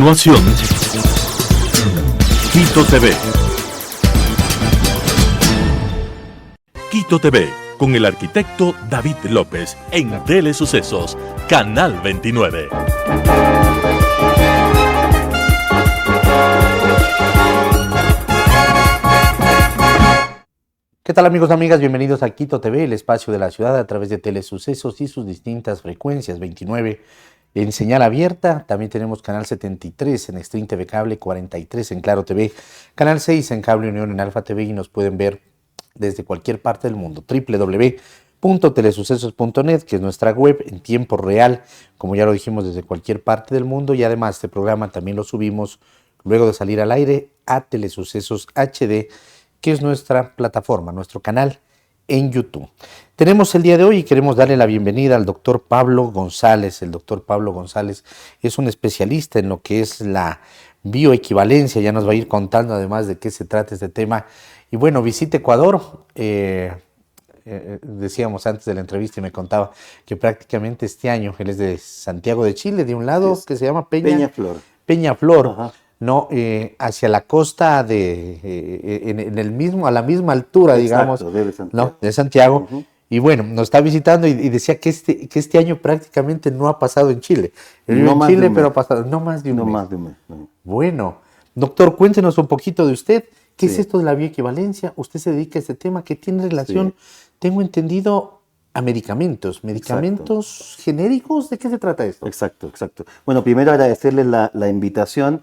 Continuación, Quito TV. Quito TV, con el arquitecto David López, en Telesucesos, Canal 29. ¿Qué tal, amigos y amigas? Bienvenidos a Quito TV, el espacio de la ciudad a través de Telesucesos y sus distintas frecuencias, 29 en señal abierta. También tenemos Canal 73 en Extreme TV Cable, 43 en Claro TV, Canal 6 en Cable Unión en Alfa TV, y nos pueden ver desde cualquier parte del mundo. www.telesucesos.net, que es nuestra web en tiempo real, como ya lo dijimos, desde cualquier parte del mundo. Y además este programa también lo subimos luego de salir al aire a Telesucesos HD, que es nuestra plataforma, nuestro canal en YouTube. Tenemos el día de hoy y queremos darle la bienvenida al doctor Pablo González. El doctor Pablo González es un especialista en lo que es la bioequivalencia. Ya nos va a ir contando además de qué se trata este tema. Y bueno, visita Ecuador. Decíamos antes de la entrevista y me contaba que prácticamente este año, él es de Santiago de Chile, de un lado que se llama Peñaflor. Ajá. No, hacia la costa en el mismo, a la misma altura, digamos, de Santiago. Uh-huh. Y bueno, nos está visitando y decía que este año prácticamente no ha pasado en Chile. No en Chile, pero ha pasado no más de un mes. No. Bueno, doctor, cuéntenos un poquito de usted. ¿Qué es esto de la bioequivalencia? Usted se dedica a este tema que tiene relación, tengo entendido, a medicamentos genéricos. ¿De qué se trata esto? Exacto. Bueno, primero agradecerles la invitación.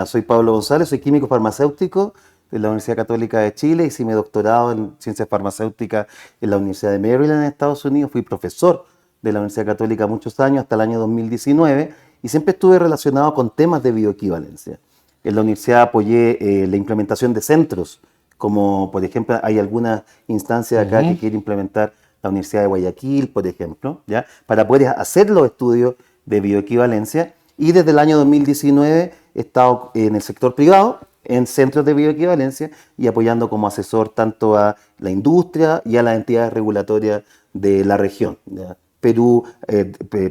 Soy Pablo González, soy químico farmacéutico de la Universidad Católica de Chile, hice mi doctorado en ciencias farmacéuticas en la Universidad de Maryland en Estados Unidos, fui profesor de la Universidad Católica muchos años, hasta el año 2019, y siempre estuve relacionado con temas de bioequivalencia. En la universidad apoyé la implementación de centros, como por ejemplo hay algunas instancias acá que quiere implementar la Universidad de Guayaquil, por ejemplo, ¿ya? Para poder hacer los estudios de bioequivalencia. Y desde el año 2019 he estado en el sector privado, en centros de bioequivalencia y apoyando como asesor tanto a la industria y a las entidades regulatorias de la región. ¿Ya? Perú,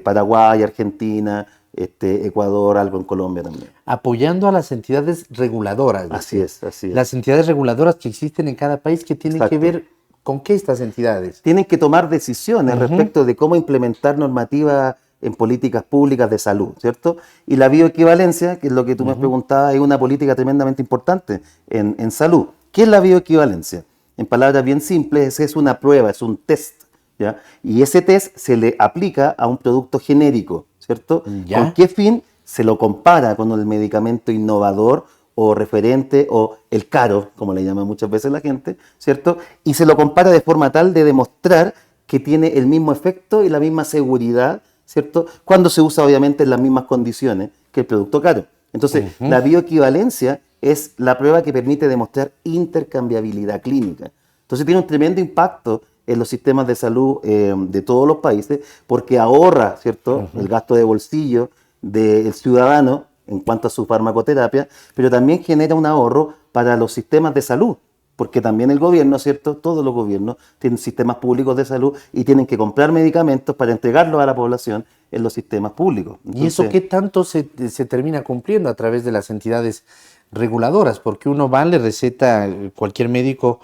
Paraguay, Argentina, Ecuador, algo en Colombia también. Apoyando a las entidades reguladoras. Así es. Las entidades reguladoras que existen en cada país, que tienen que ver con qué estas entidades. Tienen que tomar decisiones respecto de cómo implementar normativa en políticas públicas de salud, ¿cierto? Y la bioequivalencia, que es lo que tú me preguntabas, es una política tremendamente importante en salud. ¿Qué es la bioequivalencia? En palabras bien simples, es una prueba, es un test, ¿ya? Y ese test se le aplica a un producto genérico, ¿cierto? ¿Ya? ¿Con qué fin? Se lo compara con el medicamento innovador o referente o el caro, como le llama muchas veces la gente, ¿cierto? Y se lo compara de forma tal de demostrar que tiene el mismo efecto y la misma seguridad, ¿cierto? Cuando se usa obviamente en las mismas condiciones que el producto caro. Entonces, la bioequivalencia es la prueba que permite demostrar intercambiabilidad clínica. Entonces, tiene un tremendo impacto en los sistemas de salud de todos los países porque ahorra, ¿cierto?, el gasto de bolsillo del ciudadano en cuanto a su farmacoterapia, pero también genera un ahorro para los sistemas de salud. Porque también el gobierno, ¿cierto? Todos los gobiernos tienen sistemas públicos de salud y tienen que comprar medicamentos para entregarlos a la población en los sistemas públicos. Entonces, ¿y eso qué tanto se termina cumpliendo a través de las entidades reguladoras? Porque uno va, le receta cualquier médico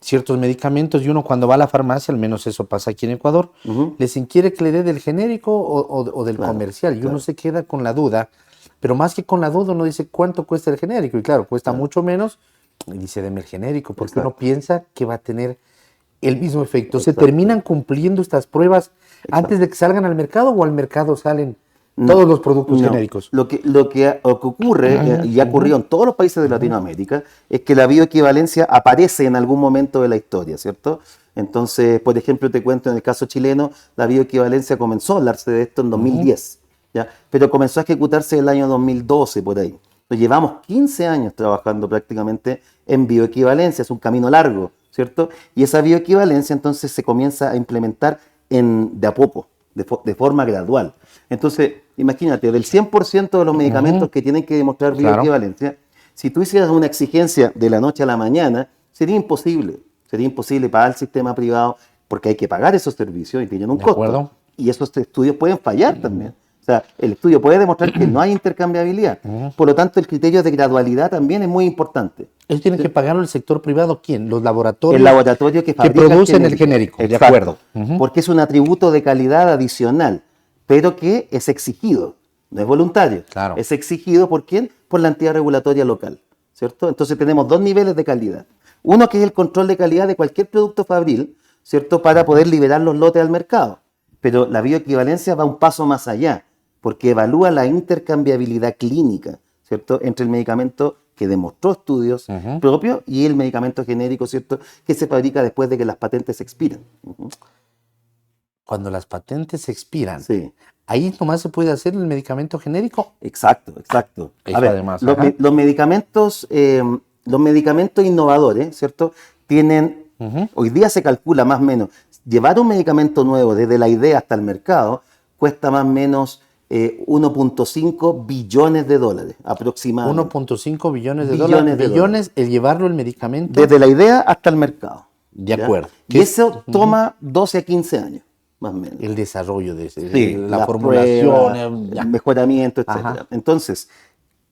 ciertos medicamentos y uno cuando va a la farmacia, al menos eso pasa aquí en Ecuador, les inquiere que le dé del genérico o del comercial y uno se queda con la duda, pero más que con la duda uno dice ¿cuánto cuesta el genérico? Y claro, cuesta mucho menos. Y dice, deme el genérico, porque uno piensa que va a tener el mismo efecto. ¿Se terminan cumpliendo estas pruebas antes de que salgan al mercado o al mercado salen todos los productos genéricos? Lo que ocurre, y ha ocurrido en todos los países de Latinoamérica, es que la bioequivalencia aparece en algún momento de la historia, ¿cierto? Entonces, por ejemplo, te cuento en el caso chileno, la bioequivalencia comenzó a hablarse de esto en 2010, ¿ya? Pero comenzó a ejecutarse en el año 2012, por ahí. Llevamos 15 años trabajando prácticamente en bioequivalencia, es un camino largo, ¿cierto? Y esa bioequivalencia entonces se comienza a implementar de a poco, de forma gradual. Entonces, imagínate, del 100% de los medicamentos que tienen que demostrar bioequivalencia, si tú hicieras una exigencia de la noche a la mañana, sería imposible para el sistema privado porque hay que pagar esos servicios y tienen un costo. Y esos estudios pueden fallar también. O sea, el estudio puede demostrar que no hay intercambiabilidad. Por lo tanto, el criterio de gradualidad también es muy importante. ¿Eso tiene que pagarlo el sector privado? ¿Quién? ¿Los laboratorios? El laboratorio que producen el genérico. Exacto. De acuerdo. Porque es un atributo de calidad adicional, pero que es exigido, no es voluntario. Claro. Es exigido ¿por quién? Por la entidad regulatoria local, ¿cierto? Entonces tenemos dos niveles de calidad. Uno que es el control de calidad de cualquier producto fabril, ¿cierto? Para poder liberar los lotes al mercado. Pero la bioequivalencia va un paso más allá, porque evalúa la intercambiabilidad clínica, ¿cierto? Entre el medicamento que demostró estudios propios y el medicamento genérico, ¿cierto? Que se fabrica después de que las patentes expiran. Cuando las patentes expiran, sí. ¿Ahí nomás se puede hacer el medicamento genérico? Exacto, exacto. Eso a ver, además, los medicamentos innovadores, ¿cierto? Tienen, hoy día se calcula más o menos, llevar un medicamento nuevo desde la idea hasta el mercado cuesta más o menos 1.5 billones de dólares aproximadamente. 1.5 billones de dólares. Billones el llevarlo el medicamento. Desde la idea hasta el mercado. De acuerdo. Y eso toma 12 a 15 años, más o menos. El desarrollo de la formulación, el mejoramiento, etc. Entonces,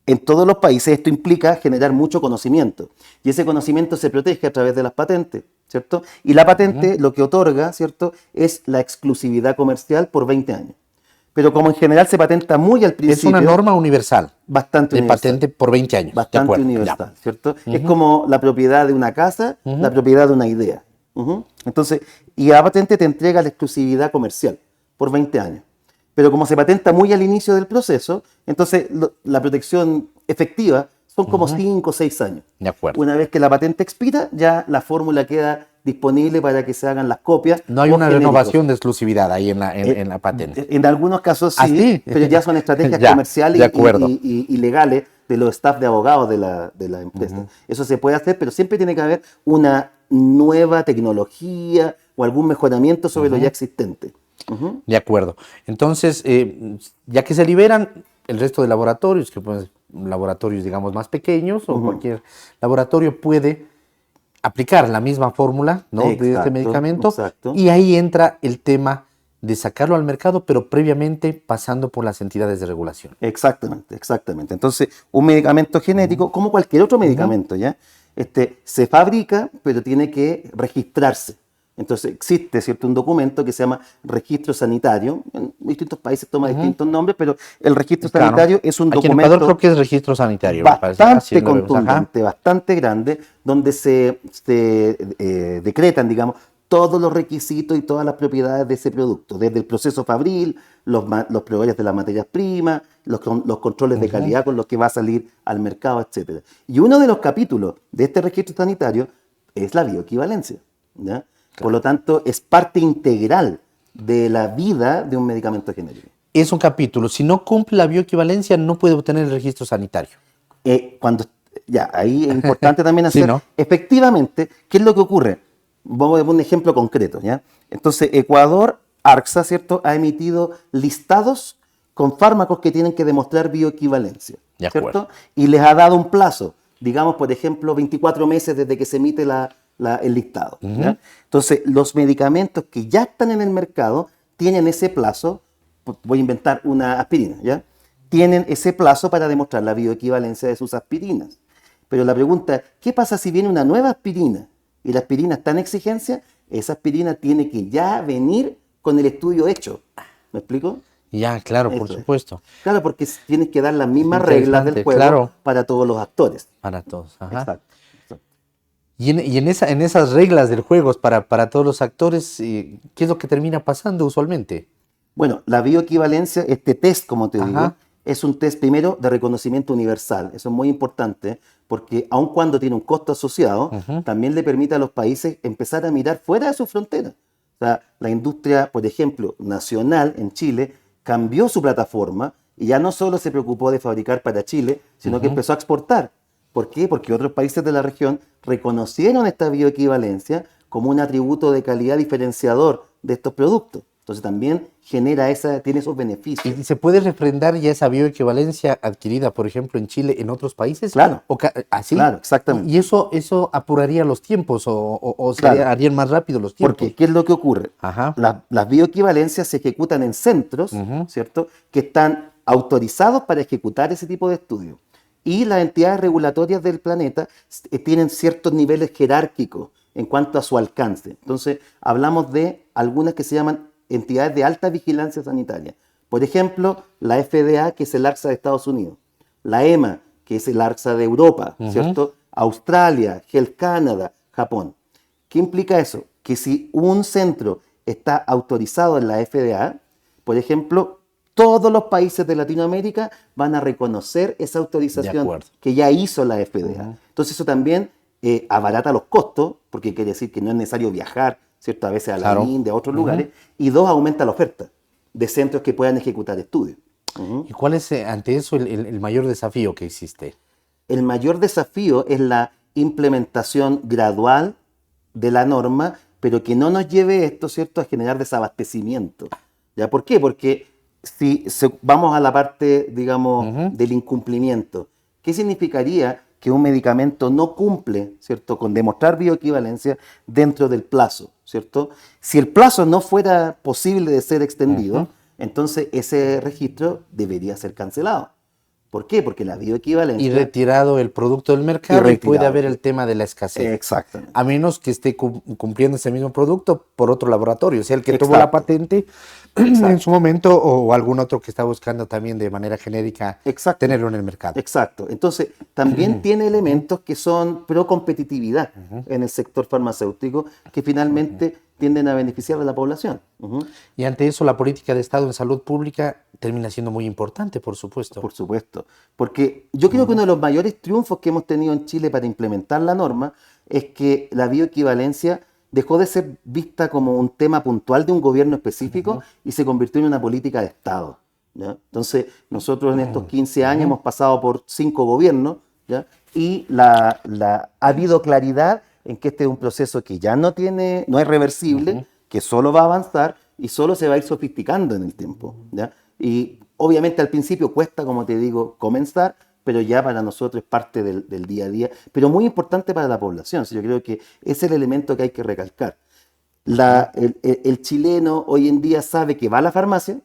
en todos los países esto implica generar mucho conocimiento. Y ese conocimiento se protege a través de las patentes, ¿cierto? Y la patente lo que otorga, ¿cierto?, es la exclusividad comercial por 20 años. Pero como en general se patenta muy al principio... Es una norma universal. Bastante de universal. Patente por 20 años. Bastante universal, ¿cierto? Es como la propiedad de una casa, la propiedad de una idea. Entonces, y la patente te entrega la exclusividad comercial por 20 años. Pero como se patenta muy al inicio del proceso, entonces la protección efectiva son como 5 o 6 años. De acuerdo. Una vez que la patente expira, ya la fórmula queda disponible para que se hagan las copias. No hay una renovación de exclusividad ahí en la patente. En algunos casos sí, ¿sí? pero ya son estrategias comerciales y legales de los staff de abogados de la empresa. Eso se puede hacer, pero siempre tiene que haber una nueva tecnología o algún mejoramiento sobre lo ya existente. De acuerdo. Entonces, ya que se liberan, el resto de laboratorios, que pueden ser laboratorios, digamos, más pequeños, o cualquier laboratorio puede aplicar la misma fórmula, ¿no?, de este medicamento, y ahí entra el tema de sacarlo al mercado, pero previamente pasando por las entidades de regulación. Exactamente, exactamente. Entonces, un medicamento genérico, como cualquier otro medicamento, ¿ya? Se fabrica, pero tiene que registrarse. Entonces existe, ¿cierto?, un documento que se llama registro sanitario. En distintos países toma distintos nombres, pero el registro sanitario es un documento... Aquí en Ecuador creo que es registro sanitario. Bastante contundente, bastante grande, donde se decretan, digamos, todos los requisitos y todas las propiedades de ese producto, desde el proceso fabril, los proveedores de las materias primas, los controles de calidad con los que va a salir al mercado, etc. Y uno de los capítulos de este registro sanitario es la bioequivalencia, ¿ya? Por lo tanto, es parte integral de la vida de un medicamento genérico. Es un capítulo. Si no cumple la bioequivalencia, no puede obtener el registro sanitario. Ahí es importante también hacer... Sí, ¿no? Efectivamente, ¿qué es lo que ocurre? Vamos a ver un ejemplo concreto, ¿ya? Entonces, Ecuador, ARCSA, ¿cierto?, ha emitido listados con fármacos que tienen que demostrar bioequivalencia, ¿cierto? Y les ha dado un plazo, digamos, por ejemplo, 24 meses desde que se emite el listado. ¿Ya? Entonces, los medicamentos que ya están en el mercado tienen ese plazo, voy a inventar una aspirina, ¿ya? Tienen ese plazo para demostrar la bioequivalencia de sus aspirinas. Pero la pregunta es, ¿qué pasa si viene una nueva aspirina y la aspirina está en exigencia? Esa aspirina tiene que ya venir con el estudio hecho. ¿Me explico? Ya, claro, por supuesto. Claro, porque tienes que dar las mismas reglas del juego para todos los actores. Para todos, Exacto. Y en esas reglas del juego para todos los actores, ¿qué es lo que termina pasando usualmente? Bueno, la bioequivalencia, este test, como te digo, es un test primero de reconocimiento universal. Eso es muy importante porque aun cuando tiene un costo asociado, también le permite a los países empezar a mirar fuera de sus fronteras. O sea, la industria, por ejemplo, nacional en Chile cambió su plataforma y ya no solo se preocupó de fabricar para Chile, sino que empezó a exportar. ¿Por qué? Porque otros países de la región reconocieron esta bioequivalencia como un atributo de calidad diferenciador de estos productos. Entonces también tiene esos beneficios. ¿Y se puede refrendar ya esa bioequivalencia adquirida, por ejemplo, en Chile, en otros países? Claro. ¿Así? Claro, exactamente. ¿Y eso apuraría los tiempos o Claro. harían más rápido los tiempos? Porque, ¿qué es lo que ocurre? Ajá. Las bioequivalencias se ejecutan en centros, ¿cierto?, que están autorizados para ejecutar ese tipo de estudios. Y las entidades regulatorias del planeta tienen ciertos niveles jerárquicos en cuanto a su alcance. Entonces, hablamos de algunas que se llaman entidades de alta vigilancia sanitaria. Por ejemplo, la FDA, que es el ARSA de Estados Unidos. La EMA, que es el ARSA de Europa, ¿cierto? Australia, Health Canada, Japón. ¿Qué implica eso? Que si un centro está autorizado en la FDA, por ejemplo, todos los países de Latinoamérica van a reconocer esa autorización que ya hizo la FDA. Entonces eso también abarata los costos, porque quiere decir que no es necesario viajar, ¿cierto?, a veces a la India, a otros lugares, y dos, aumenta la oferta de centros que puedan ejecutar estudios. ¿Y cuál es ante eso el mayor desafío que existe? El mayor desafío es la implementación gradual de la norma, pero que no nos lleve esto, ¿cierto?, a generar desabastecimiento. ¿Ya? ¿Por qué? Porque si vamos a la parte, digamos, del incumplimiento, ¿qué significaría que un medicamento no cumple, ¿cierto?, con demostrar bioequivalencia dentro del plazo, ¿cierto? Si el plazo no fuera posible de ser extendido, entonces ese registro debería ser cancelado. ¿Por qué? Porque la bioequivalencia... Y retirado el producto del mercado y puede haber el tema de la escasez. Exactamente. A menos que esté cumpliendo ese mismo producto por otro laboratorio, o sea, el que tuvo la patente en su momento o algún otro que está buscando también de manera genérica tenerlo en el mercado. Exacto. Entonces, también tiene elementos que son pro competitividad en el sector farmacéutico que finalmente tienden a beneficiar a la población. Y ante eso, la política de Estado en salud pública termina siendo muy importante, por supuesto. Por supuesto. Porque yo creo que uno de los mayores triunfos que hemos tenido en Chile para implementar la norma es que la bioequivalencia dejó de ser vista como un tema puntual de un gobierno específico y se convirtió en una política de Estado, ¿ya? Entonces, nosotros en estos 15 años hemos pasado por 5 gobiernos, ¿ya? Y ha habido claridad en que este es un proceso que ya no es reversible, que solo va a avanzar y solo se va a ir sofisticando en el tiempo, ¿ya? Y obviamente al principio cuesta, como te digo, comenzar, pero ya para nosotros es parte del día a día, pero muy importante para la población. Yo creo que ese es el elemento que hay que recalcar. El chileno hoy en día sabe que va a la farmacia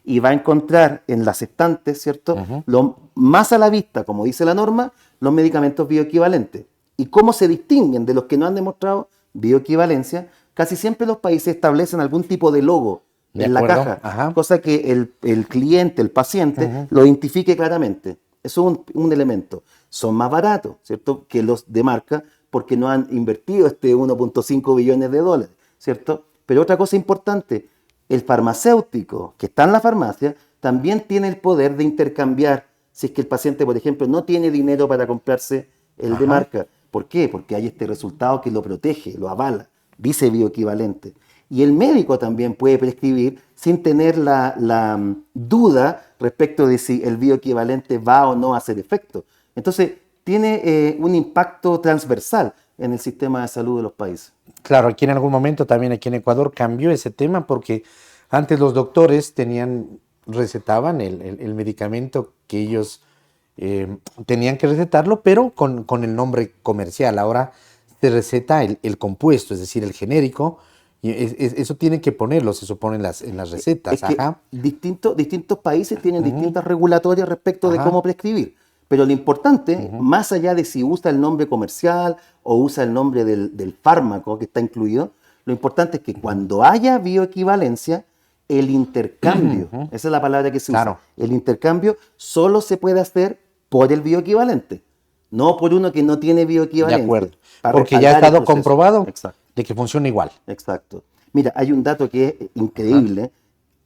y va a encontrar en las estantes, ¿cierto?, lo más a la vista, como dice la norma, los medicamentos bioequivalentes. ¿Y cómo se distinguen de los que no han demostrado bioequivalencia? Casi siempre los países establecen algún tipo de logo en la caja, cosa que el cliente, el paciente, lo identifique claramente. Eso es un elemento. Son más baratos, ¿cierto?, que los de marca porque no han invertido 1.5 billones de dólares, ¿cierto? Pero otra cosa importante, el farmacéutico que está en la farmacia también tiene el poder de intercambiar si es que el paciente, por ejemplo, no tiene dinero para comprarse el de marca. ¿Por qué? Porque hay este resultado que lo protege, lo avala, dice bioequivalente. Y el médico también puede prescribir sin tener la duda respecto de si el bioequivalente va o no a hacer efecto. Entonces, tiene un impacto transversal en el sistema de salud de los países. Claro, aquí en algún momento también aquí en Ecuador cambió ese tema porque antes los doctores recetaban el medicamento que ellos tenían que recetarlo, pero con el nombre comercial. Ahora se receta el compuesto, es decir, el genérico. Y eso tienen que ponerlo, se supone, en las recetas. Es que distintos países tienen distintas regulatorias respecto de cómo prescribir. Pero lo importante, más allá de si usa el nombre comercial o usa el nombre del fármaco que está incluido, lo importante es que cuando haya bioequivalencia, el intercambio, esa es la palabra que se usa, el intercambio solo se puede hacer por el bioequivalente, no por uno que no tiene bioequivalencia. De acuerdo, porque ya ha estado comprobado de que funciona igual. Exacto. Mira, hay un dato que es increíble.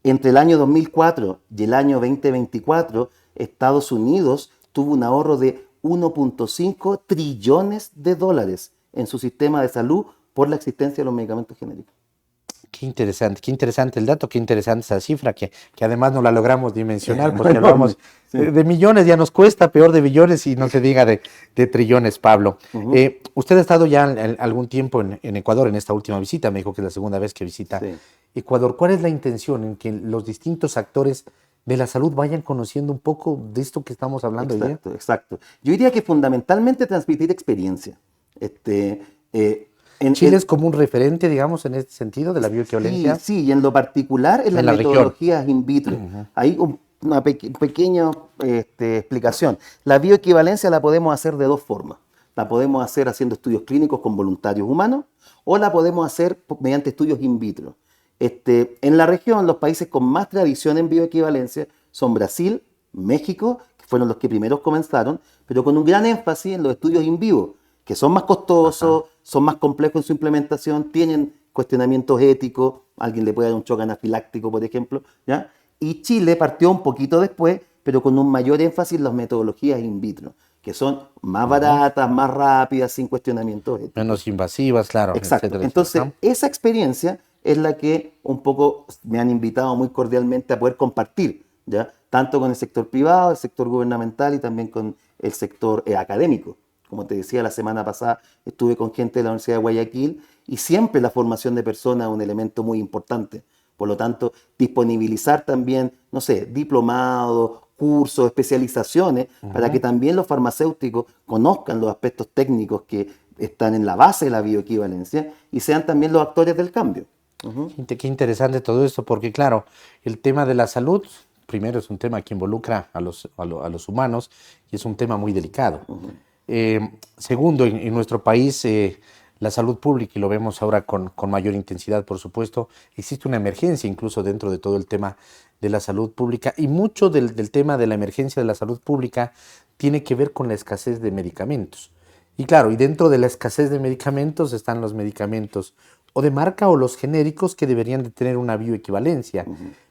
Entre el año 2004 y el año 2024, Estados Unidos tuvo un ahorro de 1.5 trillones de dólares en su sistema de salud por la existencia de los medicamentos genéricos. Qué interesante el dato, qué interesante esa cifra, que además no la logramos dimensionar, porque hablamos de millones, ya nos cuesta, peor de billones, y no se diga de trillones, Pablo. Usted ha estado ya algún tiempo en Ecuador, en esta última visita, me dijo que es la segunda vez que visita Ecuador. ¿Cuál es la intención en que los distintos actores de la salud vayan conociendo un poco de esto que estamos hablando hoy día? Exacto. Yo diría que fundamentalmente transmitir experiencia. Chile es como un referente, digamos, en este sentido de la bioequivalencia. Sí, y en lo particular en las metodologías in vitro. Hay una pequeña explicación. La bioequivalencia la podemos hacer de dos formas. La podemos hacer haciendo estudios clínicos con voluntarios humanos o la podemos hacer mediante estudios in vitro. En la región, los países con más tradición en bioequivalencia son Brasil, México, que fueron los que primeros comenzaron, pero con un gran énfasis en los estudios in vivo, que son más costosos, son más complejos en su implementación, tienen cuestionamientos éticos, alguien le puede dar un choque anafiláctico, por ejemplo, ¿ya? Y Chile partió un poquito después, pero con un mayor énfasis en las metodologías in vitro, que son más baratas, más rápidas, sin cuestionamientos éticos. Menos invasivas, claro. Exacto. Etcétera, entonces, esa experiencia es la que un poco me han invitado muy cordialmente a poder compartir, ¿ya? Tanto con el sector privado, el sector gubernamental y también con el sector académico. Como te decía, la semana pasada estuve con gente de la Universidad de Guayaquil y siempre la formación de personas es un elemento muy importante. Por lo tanto, disponibilizar también, no sé, diplomados, cursos, especializaciones, para que también los farmacéuticos conozcan los aspectos técnicos que están en la base de la bioequivalencia y sean también los actores del cambio. Qué interesante todo esto, porque claro, el tema de la salud, primero es un tema que involucra a los humanos y es un tema muy delicado. Segundo, en nuestro país la salud pública, y lo vemos ahora con mayor intensidad, por supuesto, existe una emergencia incluso dentro de todo el tema de la salud pública, y mucho del tema de la emergencia de la salud pública tiene que ver con la escasez de medicamentos. Y claro, y dentro de la escasez de medicamentos están los medicamentos o de marca o los genéricos que deberían de tener una bioequivalencia,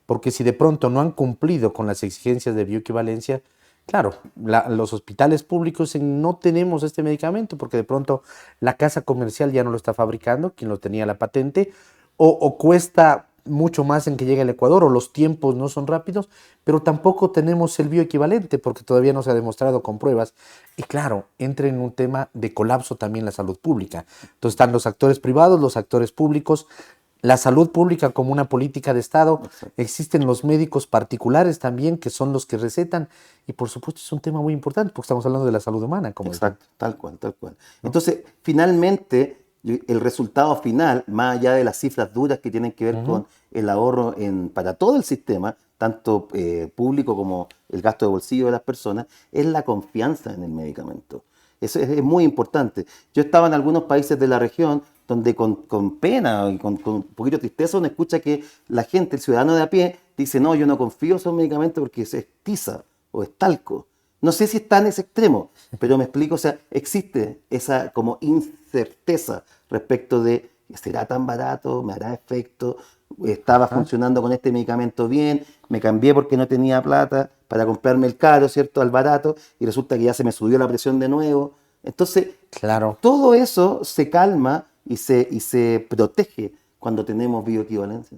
porque si de pronto no han cumplido con las exigencias de bioequivalencia, claro, los hospitales públicos no tenemos este medicamento porque de pronto la casa comercial ya no lo está fabricando, quien lo tenía la patente, o cuesta mucho más en que llegue al Ecuador, o los tiempos no son rápidos, pero tampoco tenemos el bioequivalente porque todavía no se ha demostrado con pruebas. Y claro, entra en un tema de colapso también la salud pública. Entonces están los actores privados, los actores públicos, la salud pública como una política de Estado. Existen los médicos particulares también, que son los que recetan, y por supuesto es un tema muy importante porque estamos hablando de la salud humana. Exacto, tal cual. ¿No? Entonces, finalmente, el resultado final, más allá de las cifras duras que tienen que ver con el ahorro para todo el sistema, tanto público como el gasto de bolsillo de las personas, es la confianza en el medicamento. Eso es muy importante. Yo estaba en algunos países de la región donde con pena y con un poquito de tristeza uno escucha que la gente, el ciudadano de a pie, dice: no, yo no confío en esos medicamentos porque es tiza o es talco. No sé si está en ese extremo, pero me explico, o sea, existe esa como incerteza respecto de: ¿será tan barato? ¿Me hará efecto? ¿Estaba funcionando con este medicamento bien? Me cambié porque no tenía plata para comprarme el caro, ¿cierto?, al barato, y resulta que ya se me subió la presión de nuevo. Entonces, claro, todo eso se calma y se protege cuando tenemos bioequivalencia.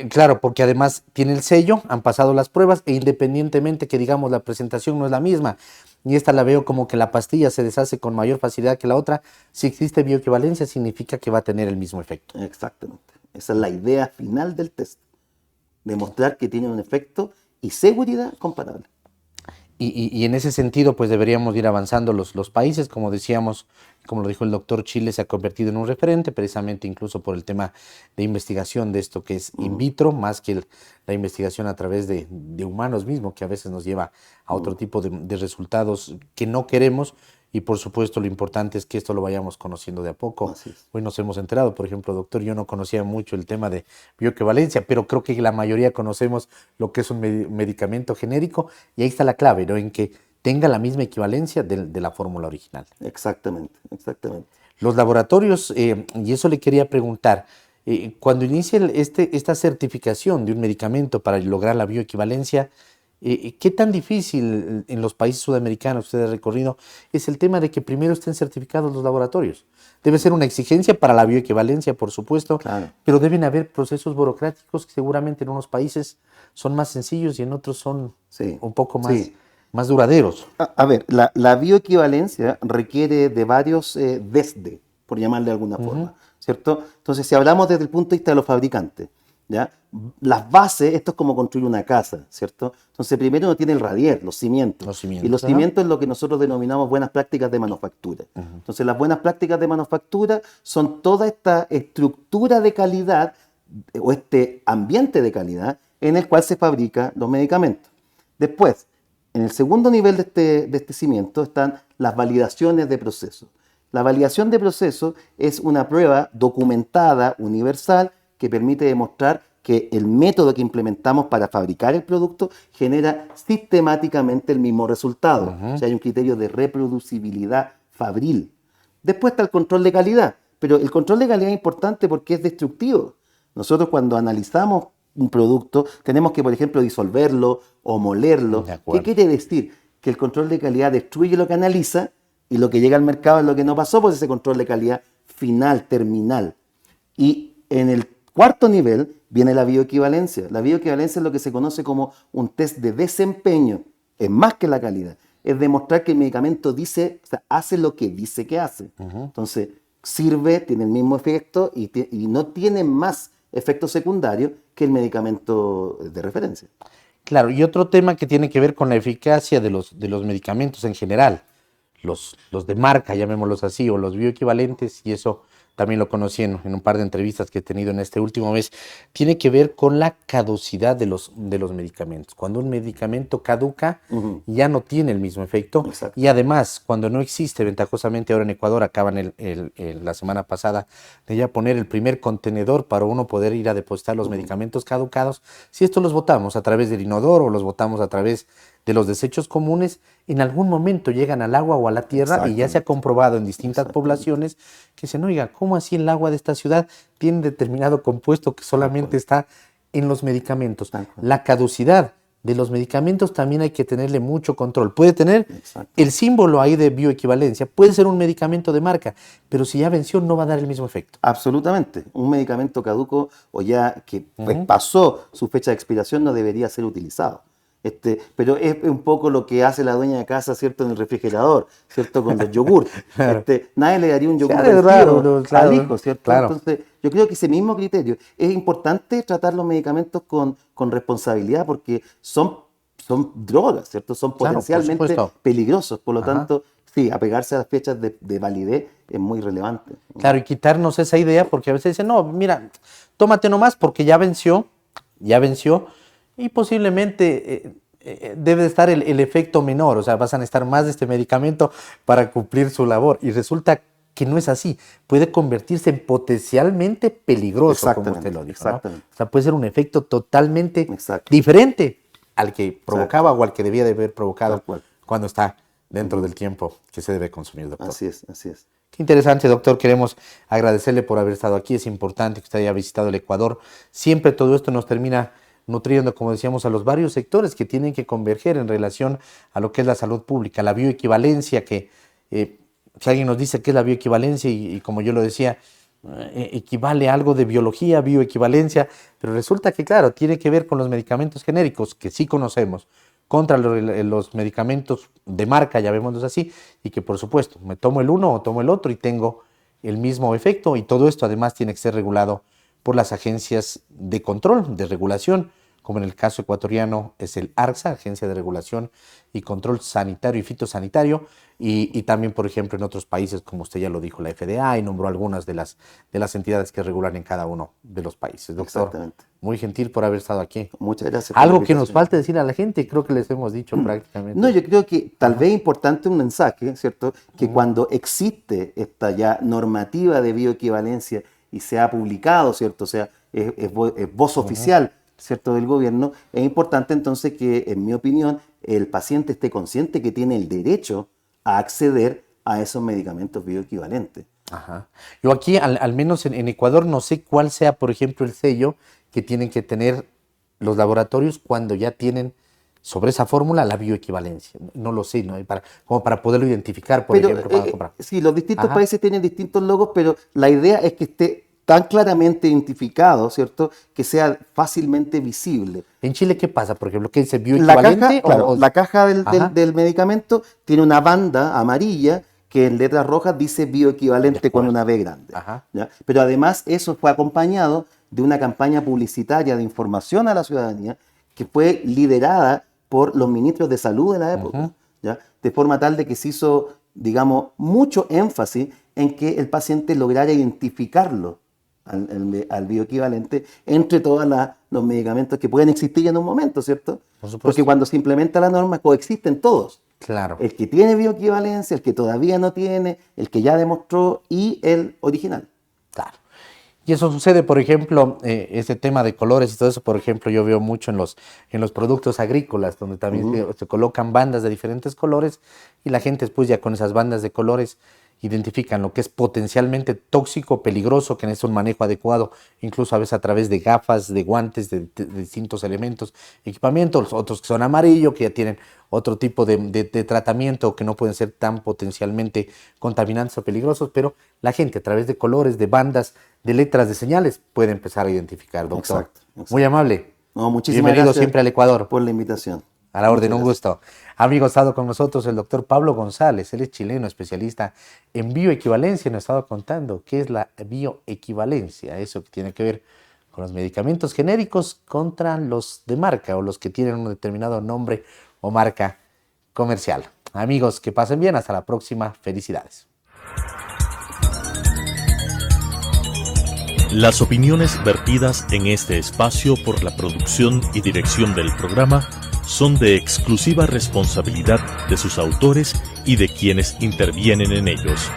Claro, porque además tiene el sello, han pasado las pruebas, e independientemente que digamos la presentación no es la misma, y esta la veo como que la pastilla se deshace con mayor facilidad que la otra, si existe bioequivalencia significa que va a tener el mismo efecto. Exactamente. Esa es la idea final del test. Demostrar que tiene un efecto y seguridad comparable. Y en ese sentido, pues deberíamos ir avanzando los países. Como decíamos, como lo dijo el doctor, Chile se ha convertido en un referente, precisamente incluso por el tema de investigación de esto que es in vitro, más que la investigación a través de humanos mismos, que a veces nos lleva a otro tipo de resultados que no queremos. Y por supuesto lo importante es que esto lo vayamos conociendo de a poco. Hoy nos hemos enterado, por ejemplo, doctor, yo no conocía mucho el tema de bioequivalencia, pero creo que la mayoría conocemos lo que es un medicamento genérico, y ahí está la clave, ¿no?, en que tenga la misma equivalencia de la fórmula original. Exactamente. Los laboratorios, y eso le quería preguntar, cuando inicia esta certificación de un medicamento para lograr la bioequivalencia, ¿Qué tan difícil en los países sudamericanos usted ha recorrido es el tema de que primero estén certificados los laboratorios? Debe ser una exigencia para la bioequivalencia, por supuesto, claro, pero deben haber procesos burocráticos que seguramente en unos países son más sencillos y en otros son un poco más duraderos. A ver, la bioequivalencia requiere de varios desde, por llamarle de alguna forma, ¿cierto? Entonces, si hablamos desde el punto de vista de los fabricantes, ¿ya? Las bases, esto es como construir una casa, ¿cierto? Entonces, primero uno tiene el radier, los cimientos. Y los cimientos es lo que nosotros denominamos buenas prácticas de manufactura. Entonces, las buenas prácticas de manufactura son toda esta estructura de calidad o este ambiente de calidad en el cual se fabrican los medicamentos. Después, en el segundo nivel de este cimiento están las validaciones de proceso. La validación de proceso es una prueba documentada, universal, que permite demostrar que el método que implementamos para fabricar el producto genera sistemáticamente el mismo resultado. O sea, hay un criterio de reproducibilidad fabril. Después está el control de calidad, pero el control de calidad es importante porque es destructivo. Nosotros cuando analizamos un producto tenemos que, por ejemplo, disolverlo o molerlo. ¿Qué quiere decir? Que el control de calidad destruye lo que analiza y lo que llega al mercado es lo que no pasó por ese control de calidad final, terminal. Y en el cuarto nivel viene la bioequivalencia. La bioequivalencia es lo que se conoce como un test de desempeño. Es más que la calidad. Es demostrar que el medicamento hace lo que dice que hace. Entonces, sirve, tiene el mismo efecto y no tiene más efectos secundarios que el medicamento de referencia. Claro, y otro tema que tiene que ver con la eficacia de los medicamentos en general, los de marca, llamémoslos así, o los bioequivalentes, y eso también lo conocí en un par de entrevistas que he tenido en este último mes, tiene que ver con la caducidad de los medicamentos. Cuando un medicamento caduca, ya no tiene el mismo efecto. Exacto. Y además, cuando no existe, ventajosamente ahora en Ecuador acaban la semana pasada de ya poner el primer contenedor para uno poder ir a depositar los medicamentos caducados. Si estos los botamos a través del inodoro o los botamos a través de los desechos comunes, en algún momento llegan al agua o a la tierra y ya se ha comprobado en distintas poblaciones que dicen, oiga, ¿cómo así el agua de esta ciudad tiene determinado compuesto que solamente está en los medicamentos? La caducidad de los medicamentos también hay que tenerle mucho control. Puede tener el símbolo ahí de bioequivalencia, puede ser un medicamento de marca, pero si ya venció no va a dar el mismo efecto. Absolutamente. Un medicamento caduco o ya que pasó su fecha de expiración no debería ser utilizado. Pero es un poco lo que hace la dueña de casa, ¿cierto? En el refrigerador, ¿cierto? Con los yogurts. Claro. Nadie le daría un yogur al hijo, ¿cierto? Claro. Entonces, yo creo que ese mismo criterio. Es importante tratar los medicamentos con responsabilidad porque son drogas, ¿cierto? Son potencialmente peligrosos. Por lo tanto, sí, apegarse a las fechas de validez es muy relevante. Claro, y quitarnos esa idea porque a veces dicen, no, mira, tómate nomás porque ya venció. Y posiblemente debe estar el efecto menor, o sea, vas a necesitar más de este medicamento para cumplir su labor. Y resulta que no es así. Puede convertirse en potencialmente peligroso, como usted lo dijo. Exactamente. ¿No? O sea, puede ser un efecto totalmente diferente al que provocaba o al que debía de haber provocado cuando está dentro del tiempo que se debe consumir, doctor. Así es. Qué interesante, doctor. Queremos agradecerle por haber estado aquí. Es importante que usted haya visitado el Ecuador. Siempre todo esto nos termina nutriendo, como decíamos, a los varios sectores que tienen que converger en relación a lo que es la salud pública, la bioequivalencia, que si alguien nos dice qué es la bioequivalencia y como yo lo decía, equivale a algo de biología, bioequivalencia, pero resulta que, claro, tiene que ver con los medicamentos genéricos que sí conocemos, contra los medicamentos de marca, llamémoslos así, y que por supuesto me tomo el uno o tomo el otro y tengo el mismo efecto, y todo esto además tiene que ser regulado por las agencias de control, de regulación, como en el caso ecuatoriano es el ARSA, Agencia de Regulación y Control Sanitario y Fitosanitario, y también, por ejemplo, en otros países, como usted ya lo dijo, la FDA, y nombró algunas de las entidades que regulan en cada uno de los países. Doctor, muy gentil por haber estado aquí. Muchas gracias. Algo que nos falta decir a la gente, creo que les hemos dicho prácticamente. No, yo creo que tal vez es importante un mensaje, ¿cierto? Que cuando existe esta ya normativa de bioequivalencia y se ha publicado, ¿cierto? O sea, es voz oficial, ¿cierto?, del gobierno, es importante entonces que, en mi opinión, el paciente esté consciente que tiene el derecho a acceder a esos medicamentos bioequivalentes. Yo aquí, al menos en Ecuador, no sé cuál sea, por ejemplo, el sello que tienen que tener los laboratorios cuando ya tienen sobre esa fórmula la bioequivalencia. No lo sé, ¿no? Como para poderlo identificar, por ejemplo, para comprar. Sí, los distintos países tienen distintos logos, pero la idea es que esté tan claramente identificado, ¿cierto?, que sea fácilmente visible. ¿En Chile qué pasa? Por ejemplo, ¿qué dice bioequivalente? La caja del medicamento tiene una banda amarilla que en letras rojas dice bioequivalente con una B grande. ¿Ya? Pero además eso fue acompañado de una campaña publicitaria de información a la ciudadanía que fue liderada por los ministros de salud de la época, ¿ya? De forma tal de que se hizo, digamos, mucho énfasis en que el paciente lograra identificarlo al bioequivalente entre todos los medicamentos que pueden existir en un momento, ¿cierto? Porque cuando se implementa la norma coexisten todos. Claro. El que tiene bioequivalencia, el que todavía no tiene, el que ya demostró y el original. Claro. Y eso sucede, por ejemplo, ese tema de colores y todo eso, por ejemplo, yo veo mucho en los productos agrícolas, donde también se colocan bandas de diferentes colores y la gente después ya con esas bandas de colores identifican lo que es potencialmente tóxico, peligroso, que necesita un manejo adecuado, incluso a veces a través de gafas, de guantes, de distintos elementos, equipamientos, otros que son amarillo, que ya tienen otro tipo de tratamiento, que no pueden ser tan potencialmente contaminantes o peligrosos, pero la gente a través de colores, de bandas, de letras, de señales, puede empezar a identificar, doctor. Exacto. Muy amable. No, muchísimas Bienvenido gracias siempre al Ecuador. Por la invitación. A la orden, un gusto. Amigo, ha estado con nosotros el doctor Pablo González. Él es chileno, especialista en bioequivalencia. Nos ha estado contando qué es la bioequivalencia. Eso que tiene que ver con los medicamentos genéricos contra los de marca o los que tienen un determinado nombre o marca comercial. Amigos, que pasen bien. Hasta la próxima. Felicidades. Las opiniones vertidas en este espacio por la producción y dirección del programa son de exclusiva responsabilidad de sus autores y de quienes intervienen en ellos.